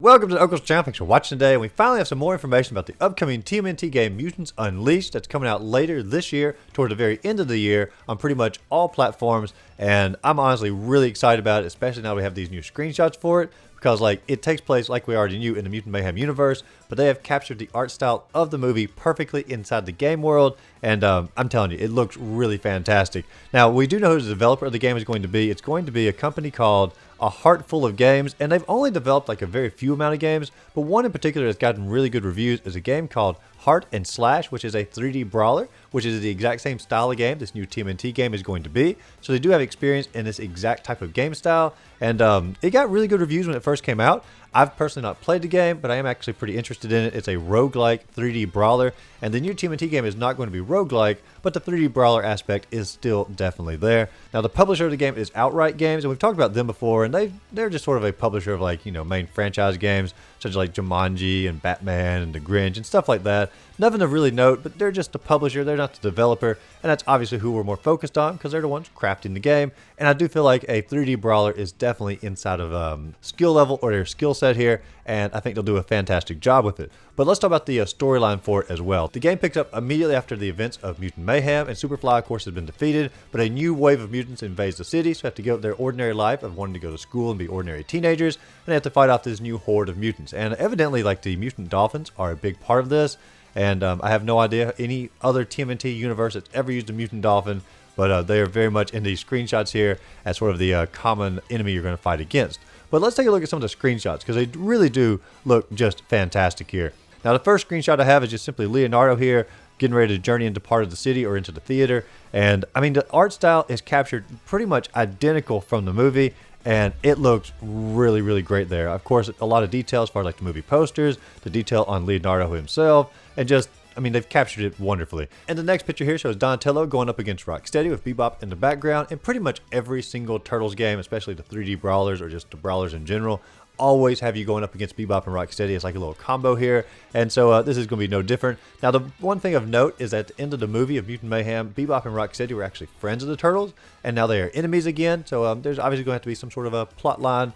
Welcome to the Uncle's Channel. Thanks for watching today. And we finally have some more information about the upcoming TMNT game Mutants Unleashed that's coming out later this year, toward the very end of the year, on pretty much all platforms. And I'm honestly really excited about it, especially now we have these new screenshots for it. Because it takes place like we already knew in the Mutant Mayhem universe, but they have captured the art style of the movie perfectly inside the game world, and I'm telling you, it looks really fantastic. Now, we do know who the developer of the game is going to be. It's going to be a company called A Heart Full of Games, and they've only developed a very few amount of games, but one in particular that's gotten really good reviews is a game called Heart and Slash, which is a 3D brawler, which is the exact same style of game this new TMNT game is going to be. So they do have experience in this exact type of game style, and it got really good reviews when it first came out. I've personally not played the game, but I am actually pretty interested in it. It's a roguelike 3D brawler, and the new TMNT game is not going to be roguelike, but the 3D brawler aspect is still definitely there. Now, the publisher of the game is Outright Games, and we've talked about them before, and they're just sort of a publisher of main franchise games, such as Jumanji and Batman and The Grinch and stuff like that. Nothing to really note, but they're just the publisher, they're not the developer, and that's obviously who we're more focused on because they're the ones crafting the game. And I do feel like a 3D brawler is definitely inside of skill level or their skill set here, and I think they'll do a fantastic job with it. But let's talk about the storyline for it as well. The game picks up immediately after the events of Mutant Mayhem, and Superfly, of course, has been defeated, but a new wave of mutants invades the city, so they have to give up their ordinary life of wanting to go to school and be ordinary teenagers, and they have to fight off this new horde of mutants. And evidently, the mutant dolphins are a big part of this, and I have no idea any other TMNT universe that's ever used a mutant dolphin, but they are very much in these screenshots here as sort of the common enemy you're going to fight against. But let's take a look at some of the screenshots, because they really do look just fantastic here. Now, the first screenshot I have is just simply Leonardo here, getting ready to journey into part of the city or into the theater. And, I mean, the art style is captured pretty much identical from the movie, and it looks really, really great there. Of course, a lot of details as far as the movie posters, the detail on Leonardo himself, and just, I mean, they've captured it wonderfully. And the next picture here shows Donatello going up against Rocksteady with Bebop in the background. And pretty much every single Turtles game, especially the 3D brawlers or just the brawlers in general, always have you going up against Bebop and Rocksteady. It's like a little combo here, and so this is going to be no different. Now, the one thing of note is at the end of the movie of Mutant Mayhem, Bebop and Rocksteady were actually friends of the Turtles, and now they are enemies again, so there's obviously going to have to be some sort of a plot line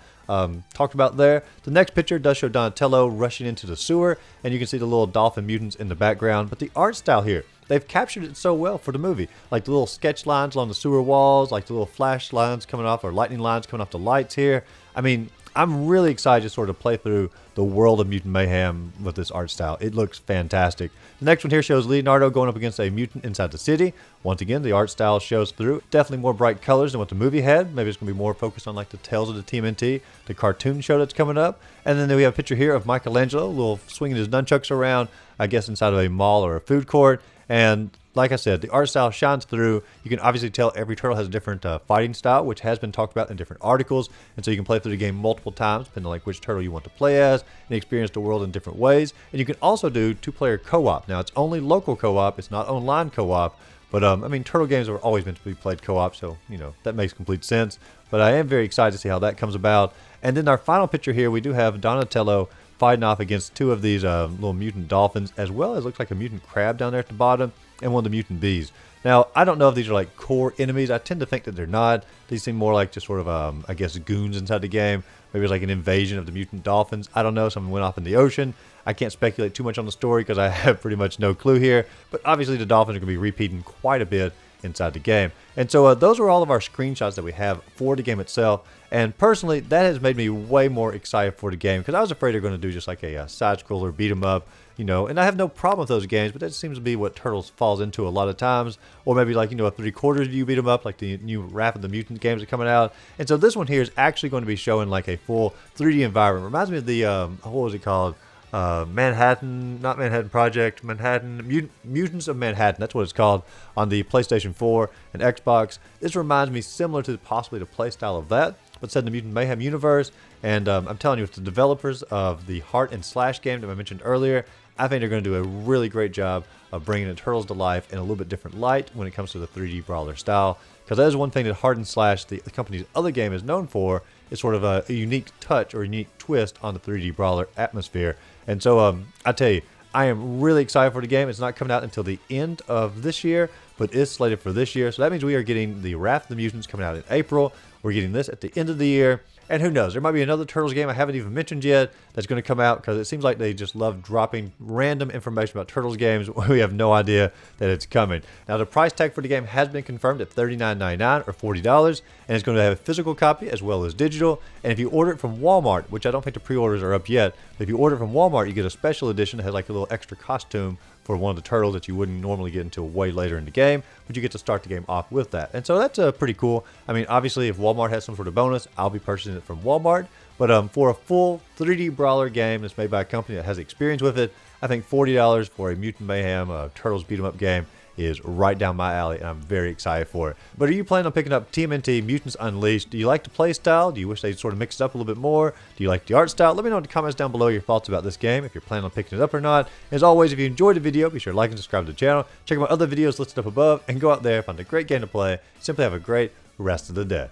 talked about there. The next picture does show Donatello rushing into the sewer, and you can see the little dolphin mutants in the background, but the art style here, they've captured it so well for the movie. Like the little sketch lines along the sewer walls, like the little flash lines coming off, or lightning lines coming off the lights here. I mean, I'm really excited to sort of play through the world of Mutant Mayhem with this art style. It looks fantastic. The next one here shows Leonardo going up against a mutant inside the city. Once again, the art style shows through. Definitely more bright colors than what the movie had. Maybe it's going to be more focused on the Tales of the TMNT, the cartoon show that's coming up. And then we have a picture here of Michelangelo, a little swinging his nunchucks around, I guess inside of a mall or a food court. And like I said, the art style shines through. You can obviously tell every turtle has a different fighting style, which has been talked about in different articles. And so you can play through the game multiple times, depending on which turtle you want to play as, and experience the world in different ways. And you can also do two-player co-op. Now, it's only local co-op. It's not online co-op. But, I mean, turtle games are always meant to be played co-op, so, that makes complete sense. But I am very excited to see how that comes about. And then our final picture here, we do have Donatello fighting off against two of these little mutant dolphins, as well as looks like a mutant crab down there at the bottom, and one of the mutant bees. Now, I don't know if these are core enemies. I tend to think that they're not. These seem more like just sort of, I guess, goons inside the game. Maybe it's an invasion of the mutant dolphins. I don't know. Someone went off in the ocean. I can't speculate too much on the story because I have pretty much no clue here. But obviously, the dolphins are going to be repeating quite a bit inside the game. And so those are all of our screenshots that we have for the game itself. And personally, that has made me way more excited for the game because I was afraid they're going to do just a side-scroller, beat 'em up, and I have no problem with those games, but that seems to be what Turtles falls into a lot of times. Or maybe a three-quarters view beat 'em up, like the new Wrath of the Mutant games are coming out. And so this one here is actually going to be showing a full 3D environment. Reminds me of the, what was it called? Manhattan, not Manhattan Project, Mutants of Manhattan, that's what it's called, on the PlayStation 4 and Xbox. This reminds me similar to possibly the play style of that, but set in the Mutant Mayhem universe. And I'm telling you, with the developers of the Heart and Slash game that I mentioned earlier, I think they're going to do a really great job of bringing the Turtles to life in a little bit different light when it comes to the 3D brawler style. Because that is one thing that Heart and Slash, the company's other game, is known for, is sort of a unique touch or unique twist on the 3D brawler atmosphere. And so I tell you, I am really excited for the game. It's not coming out until the end of this year, but it's slated for this year. So that means we are getting the Wrath of the Mutants coming out in April. We're getting this at the end of the year. And who knows, there might be another Turtles game I haven't even mentioned yet that's going to come out, because it seems like they just love dropping random information about Turtles games. We have no idea that it's coming. Now, the price tag for the game has been confirmed at $39.99 or $40, and it's going to have a physical copy as well as digital. And if you order it from Walmart, which I don't think the pre-orders are up yet, but if you order it from Walmart, you get a special edition that has like a little extra costume for one of the turtles that you wouldn't normally get until way later in the game, but you get to start the game off with that. And so that's pretty cool. I mean, obviously, if Walmart has some sort of bonus, I'll be purchasing it from Walmart. But for a full 3D brawler game that's made by a company that has experience with it, I think $40 for a Mutant Mayhem Turtles beat 'em up game is right down my alley, and I'm very excited for it. But are you planning on picking up TMNT Mutants Unleashed? Do you like the play style? Do you wish they'd sort of mix it up a little bit more? Do you like the art style? Let me know in the comments down below your thoughts about this game, if you're planning on picking it up or not. As always, if you enjoyed the video, be sure to like and subscribe to the channel. Check out my other videos listed up above, and go out there, find a great game to play. Simply have a great rest of the day.